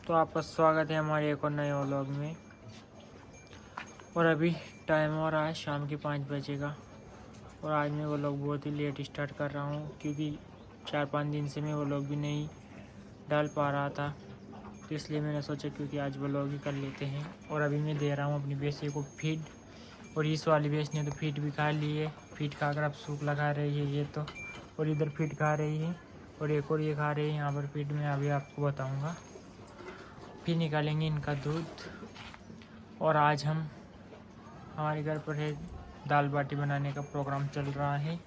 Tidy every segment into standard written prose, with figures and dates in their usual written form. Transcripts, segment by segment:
तो आपका स्वागत है हमारे एक और नए व्लॉग में। और अभी टाइम हो रहा है शाम के 5 बजे का। और आज मैं व्लॉग बहुत ही लेट स्टार्ट कर रहा हूँ क्योंकि 4-5 दिन से मैं व्लॉग भी नहीं डाल पा रहा था। तो इसलिए मैंने सोचा क्योंकि आज व्लॉग ही कर लेते हैं। और अभी मैं दे रहा हूँ अपनी भैंसे को फीड। और इस वाली भैंस ने तो फीड भी खा ली है। फीड खाकर अब सूख लगा रही है ये तो। और इधर फीड खा रही है और एक और ये खा रही है यहाँ पर फीड। में अभी आपको बताऊँगा। फिर निकालेंगे इनका दूध। और आज हमारे घर पर है दाल बाटी बनाने का प्रोग्राम चल रहा है।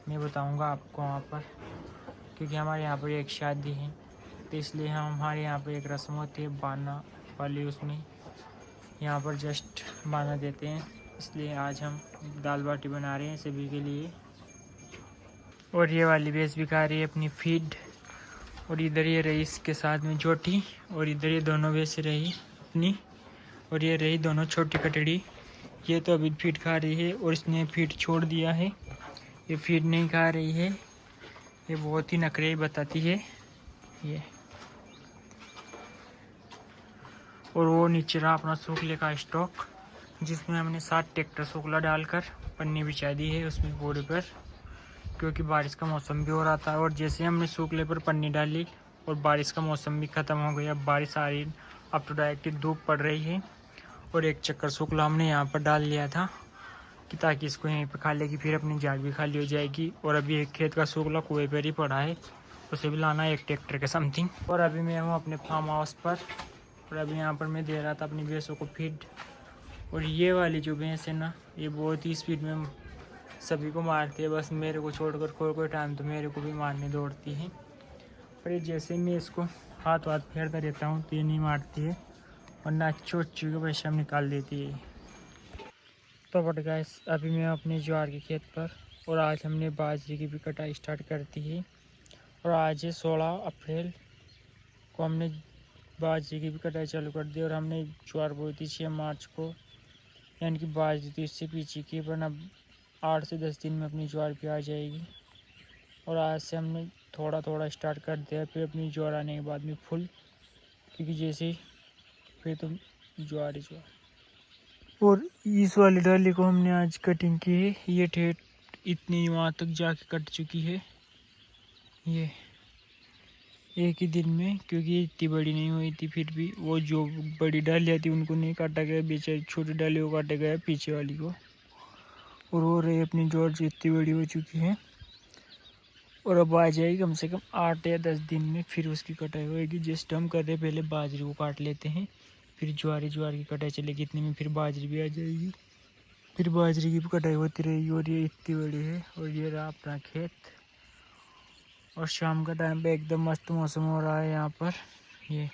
मैं बताऊंगा आपको वहाँ पर, क्योंकि हमारे यहाँ पर एक शादी है। तो इसलिए हमारे यहाँ पर एक रस्म होती है बाना वाली। उसमें यहाँ पर जस्ट बाना देते हैं। इसलिए आज हम दाल बाटी बना रहे हैं सभी के लिए। और ये वाली भैंस भी खा रही है अपनी फीड। और इधर ये रही इसके साथ में छोटी। और इधर ये दोनों भैंस रही अपनी। और ये रही दोनों छोटी कटड़ी। ये तो अभी फीड खा रही है और इसने फीड छोड़ दिया है। ये फीड नहीं खा रही है। ये बहुत ही नखरे बताती है ये। और वो नीचे रहा अपना सूखले का स्टॉक, जिसमें हमने 7 ट्रैक्टर सूखला डालकर पन्नी बिछा दी है उसमें बोरे पर, क्योंकि बारिश का मौसम भी हो रहा था। और जैसे हमने सूखले पर पन्नी डाली और बारिश का मौसम भी ख़त्म हो गया, अब बारिश आ रही, अब तो डायरेक्ट धूप पड़ रही है। और एक चक्कर सूखला हमने यहाँ पर डाल लिया था कि ताकि इसको यहीं पर खा लेगी, फिर अपनी जाग भी खाली हो जाएगी। और अभी एक खेत का सूखला कुएं पर ही पड़ा है, उसे भी लाना है 1 ट्रैक्टर के समथिंग। और अभी मैं हूँ अपने फार्म हाउस पर। और अभी यहाँ पर मैं दे रहा था अपनी भैंसों को फीड। और ये वाली जो भैंस है ना, ये बहुत ही स्पीड में सभी को मारती है, बस मेरे को छोड़कर। कोई टाइम तो मेरे को भी मारने दौड़ती है। पर ये जैसे मैं इसको हाथ फेरता रहता हूँ तो ये नहीं मारती है, वरना अच्छी के पैसा निकाल देती है। तो बट गाइस, अभी मैं अपने ज्वार के खेत पर। और आज हमने बाजरे की भी कटाई स्टार्ट कर दी है। और आज है 16 अप्रैल को हमने बाजरे की भी कटाई चालू कर दी। और हमने ज्वार बोई थी 6 मार्च को, यानी कि बाजरी तो इससे पीछे की, वरना 8 से 10 दिन में अपनी ज्वार भी आ जाएगी। और आज से हमने थोड़ा थोड़ा स्टार्ट कर दिया, फिर अपनी ज्वार आने के बाद में फुल, क्योंकि जैसे फिर तो ज्वार ही ज्वार। और इस वाली डाली को हमने आज कटिंग की है। ये ठेठ इतनी वहाँ तक जाके कट चुकी है ये एक ही दिन में, क्योंकि इतनी बड़ी नहीं हुई थी। फिर भी वो जो बड़ी डालियाँ थी उनको नहीं काटा गया, बेचारी छोटी डाली को काटा गया पीछे वाली को। और वो रही अपनी जोर जो इतनी बड़ी हो चुकी है। और अब आ जाएगी कम से कम 8 या 10 दिन में, फिर उसकी कटाई होएगी। जस्ट हम कर रहे पहले बाजरी को काट लेते हैं, फिर ज्वार की कटाई चलेगी। इतने में फिर बाजरी भी आ जाएगी, फिर बाजरे की भी कटाई होती रहेगी। और ये इतनी बड़ी है। और ये रहा अपना खेत। और शाम का टाइम पे एकदम मस्त मौसम हो रहा है यहाँ पर। ये